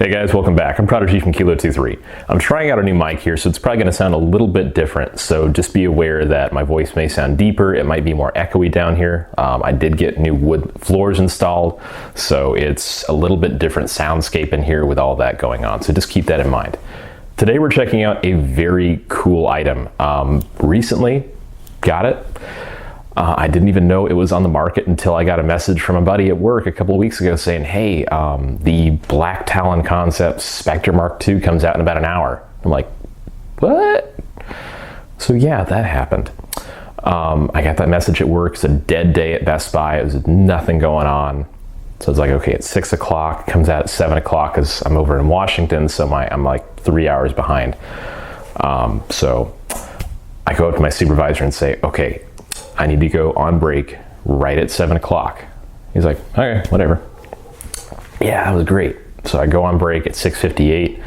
Hey guys, welcome back. I'm Prodigy from Kilo 23. I'm trying out a new mic here, so it's probably going to sound a little bit different, so just be aware that my voice may sound deeper. It might be more echoey down here. I did get new wood floors installed, so it's a little bit different soundscape in here with all that going on, so just keep that in mind. Today we're checking out a very cool item. Recently got it. I didn't even know it was on the market until I got a message from a buddy at work a couple of weeks ago saying, hey, the BlackTalon Contecpts Spectre MKII comes out in about an hour. I'm like, what? So yeah, that happened. I got that message at work. It's a dead day at Best Buy. It was nothing going on. So it's like, okay, it's 6 o'clock, comes out at 7 o'clock because I'm over in Washington, so I'm like 3 hours behind. So I go up to my supervisor and say, okay, I need to go on break right at 7 o'clock. He's like, okay, whatever. Yeah, that was great. So I go on break at 6:58.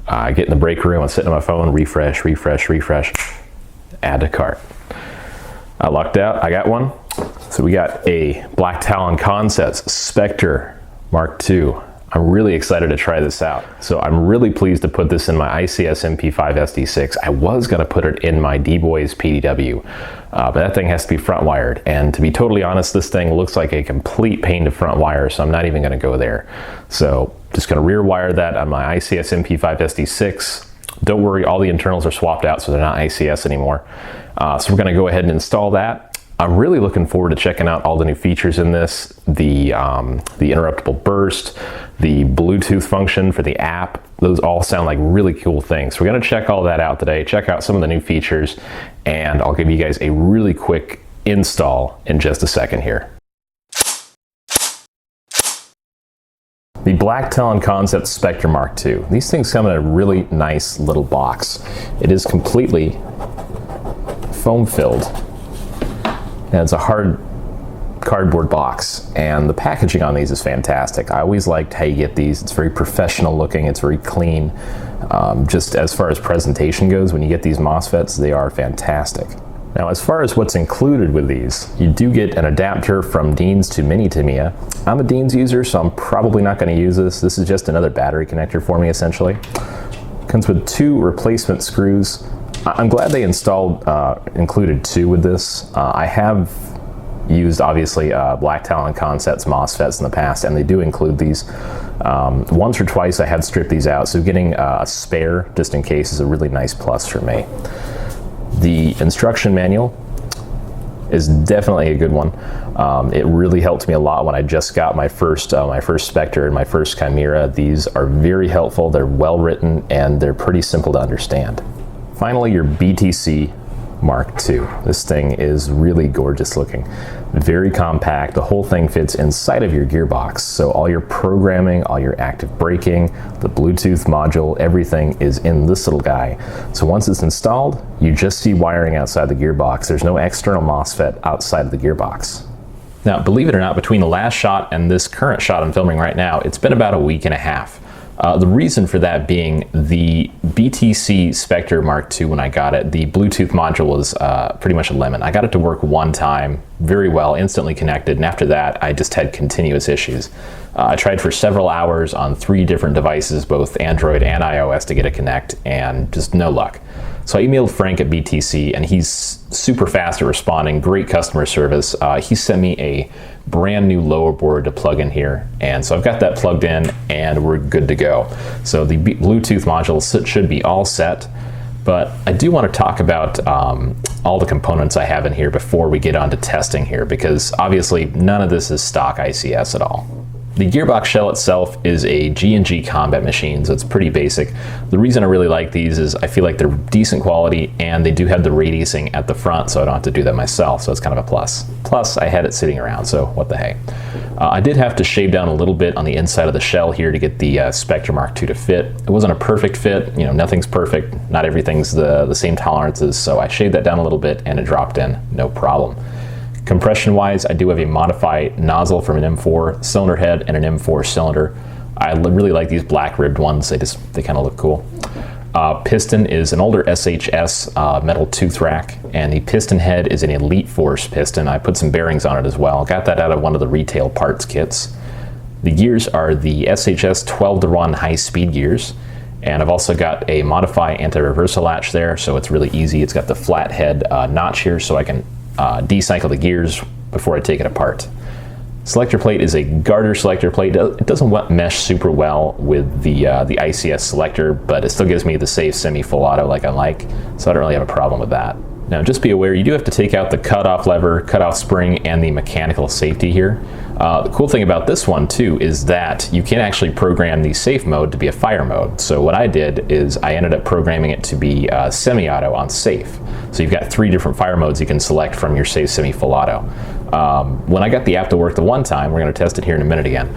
I get in the break room, I'm sitting on my phone, refresh, add to cart. I lucked out, I got one. So we got a BlackTalon Contecpts Spectre MKII. I'm really excited to try this out. So I'm really pleased to put this in my ICS MP5 SD6. I was gonna put it in my D-Boys PDW, but that thing has to be front wired. And to be totally honest, this thing looks like a complete pain to front wire, so I'm not even gonna go there. So just gonna rear wire that on my ICS MP5 SD6. Don't worry, all the internals are swapped out, so they're not ICS anymore. So we're gonna go ahead and install that. I'm really looking forward to checking out all the new features in this, the interruptible burst, the Bluetooth function for the app. Those all sound like really cool things. So we're gonna check all that out today, check out some of the new features, and I'll give you guys a really quick install in just a second here. The BlackTalon Contecpts Spectre MKII. These things come in a really nice little box. It is completely foam filled. And it's a hard cardboard box, and the packaging on these is fantastic. I always liked how you get these. It's very professional looking, it's very clean. Just as far as presentation goes, when you get these MOSFETs, they are fantastic. Now, as far as what's included with these, you do get an adapter from Dean's to Mini Tamiya. I'm a Dean's user, so I'm probably not going to use this. This is just another battery connector for me, essentially. Comes with 2 replacement screws. I'm glad they included 2 with this. I have used, obviously, BlackTalon Contecpts MOSFETs in the past, and they do include these. Once or twice I had stripped these out, so getting a spare, just in case, is a really nice plus for me. The instruction manual is definitely a good one. It really helped me a lot when I just got my first Spectre and my first Chimera. These are very helpful, they're well written, and they're pretty simple to understand. Finally, your BTC MKII. This thing is really gorgeous looking. Very compact. The whole thing fits inside of your gearbox. So all your programming, all your active braking, the Bluetooth module, everything is in this little guy. So once it's installed, you just see wiring outside the gearbox. There's no external MOSFET outside of the gearbox. Now, believe it or not, between the last shot and this current shot I'm filming right now, it's been about a week and a half. The reason for that being the BTC Spectre MKII, when I got it, the Bluetooth module was pretty much a lemon. I got it to work one time very well, instantly connected, and after that I just had continuous issues. I tried for several hours on 3 different devices, both Android and iOS, to get it connect, and just no luck. So I emailed Frank at BTC, and he's super fast at responding, great customer service. He sent me a brand new lower board to plug in here, and so I've got that plugged in and we're good to go. So the Bluetooth module should be all set, but I do want to talk about all the components I have in here before we get on to testing here, because obviously none of this is stock ICS at all. The gearbox shell itself is a G&G combat machine, so it's pretty basic. The reason I really like these is I feel like they're decent quality, and they do have the radiusing at the front, so I don't have to do that myself, so it's kind of a plus. Plus, I had it sitting around, so what the hey. I did have to shave down a little bit on the inside of the shell here to get the Spectre MKII to fit. It wasn't a perfect fit, you know, nothing's perfect, not everything's the same tolerances, so I shaved that down a little bit and it dropped in, no problem. Compression wise, I do have a modified nozzle from an M4 cylinder head and an M4 cylinder. I really like these black ribbed ones, they kind of look cool. Piston is an older SHS metal tooth rack, and the piston head is an Elite Force piston. I put some bearings on it as well. Got that out of one of the retail parts kits. The gears are the SHS 12-to-1 high-speed gears, and I've also got a modify anti-reversal latch there, so it's really easy. It's got the flat head notch here, so I can decycle the gears before I take it apart. Selector plate is a garter selector plate. It doesn't mesh super well with the ICS selector, but it still gives me the safe semi-full auto like I like, so I don't really have a problem with that. Now just be aware, you do have to take out the cutoff lever, cutoff spring, and the mechanical safety here. The cool thing about this one too is that you can actually program the safe mode to be a fire mode. So what I did is I ended up programming it to be semi-auto on safe. So you've got 3 different fire modes you can select from your safe semi-full auto. When I got the app to work the one time, we're going to test it here in a minute again,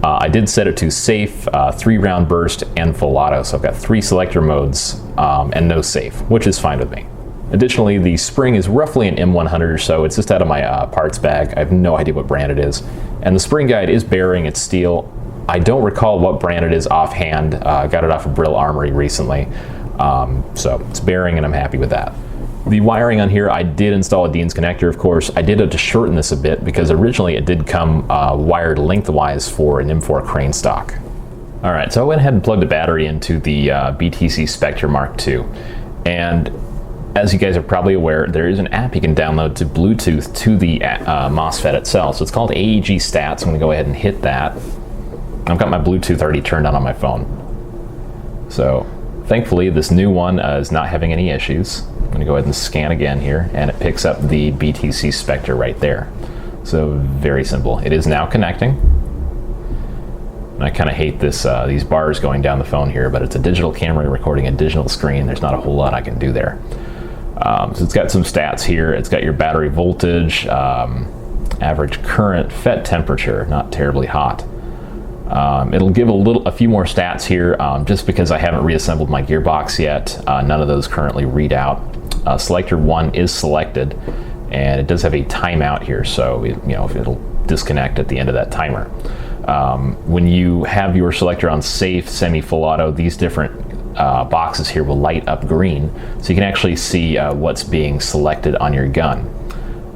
I did set it to safe, 3-round burst, and full auto. So I've got 3 selector modes and no safe, which is fine with me. Additionally, the spring is roughly an M100 or so. It's just out of my parts bag. I have no idea what brand it is. And the spring guide is bearing, it's steel. I don't recall what brand it is offhand. I got it off of Brill Armory recently. So it's bearing and I'm happy with that. The wiring on here, I did install a Dean's connector, of course. I did have to shorten this a bit because originally it did come wired lengthwise for an M4 crane stock. All right, so I went ahead and plugged a battery into the BTC Spectre MKII. And as you guys are probably aware, there is an app you can download to Bluetooth to the MOSFET itself. So it's called AEG Stats. I'm gonna go ahead and hit that. I've got my Bluetooth already turned on my phone. So thankfully, this new one is not having any issues. I'm gonna go ahead and scan again here, and it picks up the BTC Spectre right there. So very simple. It is now connecting. And I kind of hate this these bars going down the phone here, but it's a digital camera recording a digital screen. There's not a whole lot I can do there. So it's got some stats here. It's got your battery voltage, average current, FET temperature, not terribly hot. It'll give a few more stats here just because I haven't reassembled my gearbox yet. None of those currently read out. Selector 1 is selected, and it does have a timeout here, so it'll disconnect at the end of that timer. When you have your selector on safe, semi-full auto, these different boxes here will light up green, so you can actually see what's being selected on your gun.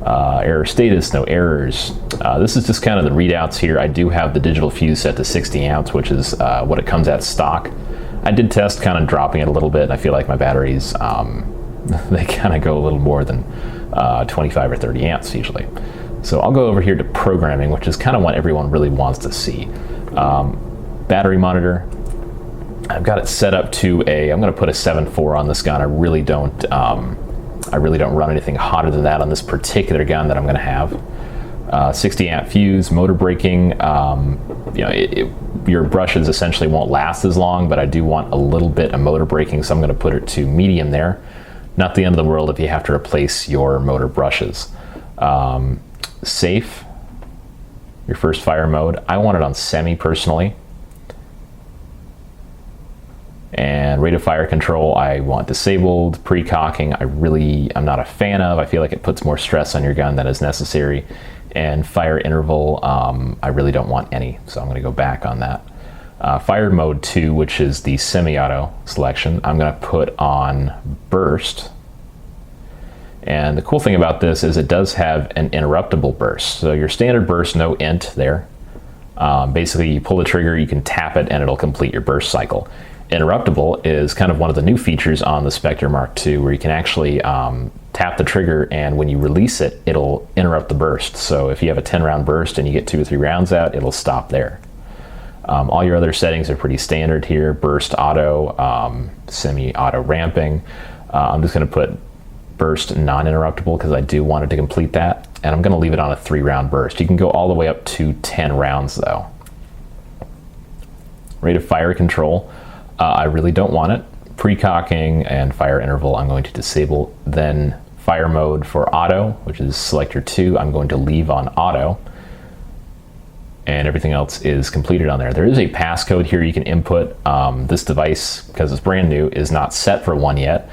Error status, no errors. This is just kind of the readouts here. I do have the digital fuse set to 60 amps, which is what it comes at stock. I did test kind of dropping it a little bit, and I feel like my batteries, they kind of go a little more than 25 or 30 amps usually. So I'll go over here to programming, which is kind of what everyone really wants to see. Battery monitor. I've got it set up to I'm going to put a 7.4 on this gun. I really don't run anything hotter than that on this particular gun that I'm going to have. 60 amp fuse, motor braking. Your brushes essentially won't last as long, but I do want a little bit of motor braking, so I'm going to put it to medium there. Not the end of the world if you have to replace your motor brushes. Safe, your first fire mode. I want it on semi personally. And rate of fire control, I want disabled. Pre-cocking, I'm not a fan of. I feel like it puts more stress on your gun than is necessary. And fire interval, I really don't want any, so I'm going to go back on that. Fire mode 2, which is the semi-auto selection, I'm going to put on burst. And the cool thing about this is it does have an interruptible burst. So your standard burst, no int there. Basically, you pull the trigger, you can tap it, and it'll complete your burst cycle. Interruptible is kind of one of the new features on the Spectre MKII, where you can actually tap the trigger, and when you release it, it'll interrupt the burst. So if you have a 10-round burst and you get 2 or 3 rounds out, it'll stop there. All your other settings are pretty standard here. Burst auto, semi-auto ramping. I'm just going to put burst non-interruptible because I do want it to complete that. And I'm going to leave it on a 3-round burst. You can go all the way up to 10 rounds though. Rate of fire control. I really don't want it. Pre-cocking and fire interval I'm going to disable. Then fire mode for auto, which is selector 2, I'm going to leave on auto. And everything else is completed on there. There is a passcode here you can input. This device, because it's brand new, is not set for one yet.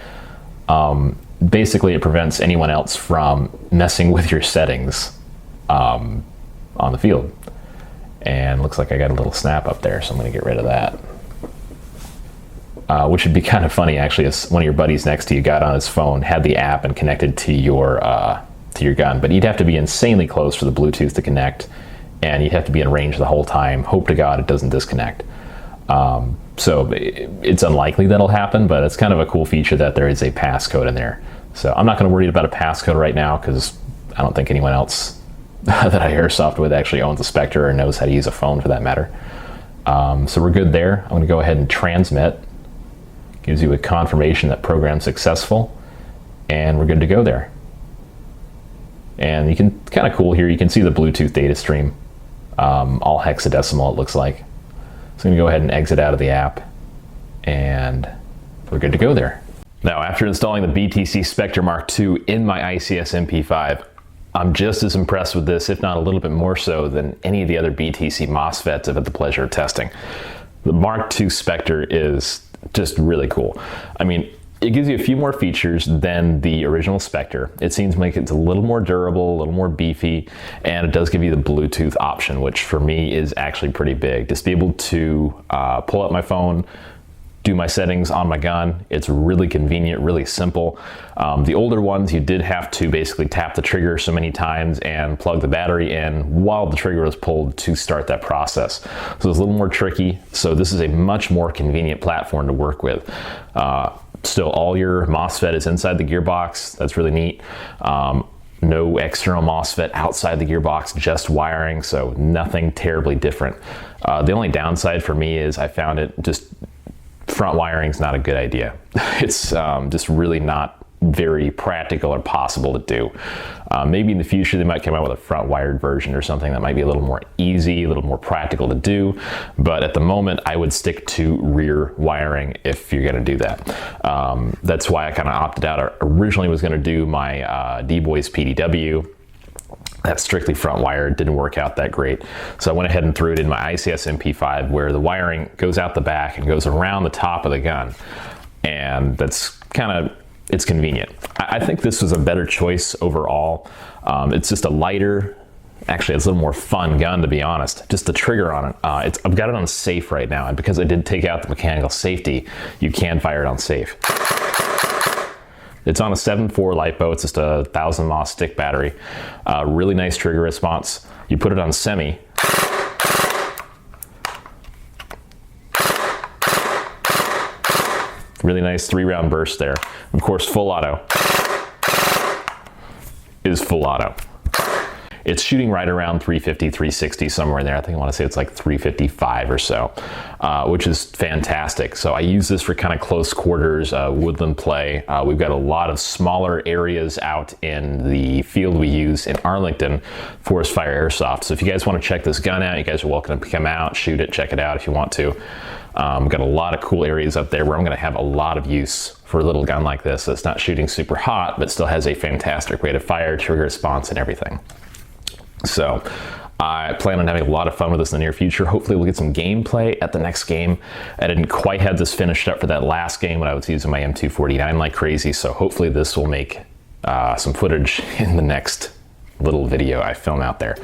Basically, it prevents anyone else from messing with your settings on the field. And looks like I got a little snap up there, so I'm going to get rid of that. Which would be kind of funny, actually, if one of your buddies next to you got on his phone, had the app, and connected to your gun. But you'd have to be insanely close for the Bluetooth to connect, and you have to be in range the whole time. Hope to God it doesn't disconnect. So it's unlikely that'll happen, but it's kind of a cool feature that there is a passcode in there. So I'm not going to worry about a passcode right now because I don't think anyone else that I airsoft with actually owns a Spectre or knows how to use a phone for that matter. So we're good there. I'm going to go ahead and transmit. Gives you a confirmation that program's successful, and we're good to go there. And you can, kind of cool here, you can see the Bluetooth data stream, all hexadecimal it looks like. So I'm going to go ahead and exit out of the app, and we're good to go there. Now, after installing the BTC Spectre MKII in my ICS MP5, I'm just as impressed with this, if not a little bit more so, than any of the other BTC MOSFETs I've had the pleasure of testing. The MKII Spectre is just really cool. I mean, it gives you a few more features than the original Spectre. It seems like it's a little more durable, a little more beefy, and it does give you the Bluetooth option, which for me is actually pretty big. Just be able to pull out my phone, do my settings on my gun. It's really convenient, really simple. The older ones, you did have to basically tap the trigger so many times and plug the battery in while the trigger was pulled to start that process. So it's a little more tricky. So this is a much more convenient platform to work with. Still, all your MOSFET is inside the gearbox. That's really neat. No external MOSFET outside the gearbox, just wiring, so nothing terribly different. The only downside for me is I found it just front wiring is not a good idea. It's just really not very practical or possible to do. Maybe in the future they might come out with a front wired version or something that might be a little more easy, a little more practical to do, but at the moment I would stick to rear wiring if you're going to do that. That's why I kind of opted out. I originally was going to do my D-Boys PDW. That's strictly front wired, didn't work out that great. So I went ahead and threw it in my ICS MP5 where the wiring goes out the back and goes around the top of the gun. And that's kind of, it's convenient. I think this was a better choice overall. It's just a lighter, actually it's a little more fun gun to be honest. Just the trigger on it. I've got it on safe right now, and because I did take out the mechanical safety, you can fire it on safe. It's on a 7.4 LiPo, it's just a 1000 mAh stick battery. Really nice trigger response. You put it on semi. Really nice 3-round burst there. Of course, full auto is full auto. It's shooting right around 350, 360, somewhere in there. I think I want to say it's like 355 or so, which is fantastic. So I use this for kind of close quarters, woodland play. We've got a lot of smaller areas out in the field we use in Arlington, Forest Fire Airsoft. So if you guys want to check this gun out, you guys are welcome to come out, shoot it, check it out if you want to. We've got a lot of cool areas up there where I'm going to have a lot of use for a little gun like this that's not shooting super hot, but still has a fantastic rate of fire, trigger response, and everything. So I plan on having a lot of fun with this in the near future. Hopefully we'll get some gameplay at the next game. I didn't quite have this finished up for that last game when I was using my M249 like crazy, so hopefully this will make some footage in the next little video I film out there.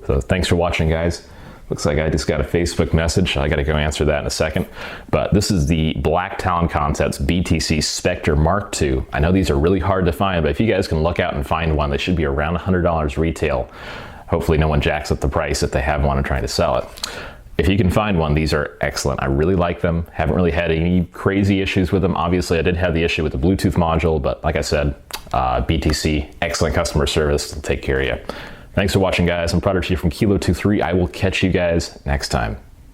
So thanks for watching, guys. Looks like I just got a Facebook message. I gotta go answer that in a second. But this is the BlackTalon Contecpts BTC Spectre MKII. I know these are really hard to find, but if you guys can look out and find one, they should be around $100 retail. Hopefully no one jacks up the price if they have one and trying to sell it. If you can find one, these are excellent. I really like them. Haven't really had any crazy issues with them. Obviously, I did have the issue with the Bluetooth module, but like I said, BTC, excellent customer service. They'll take care of you. Thanks for watching, guys. I'm Prodigy from Kilo 23. I will catch you guys next time.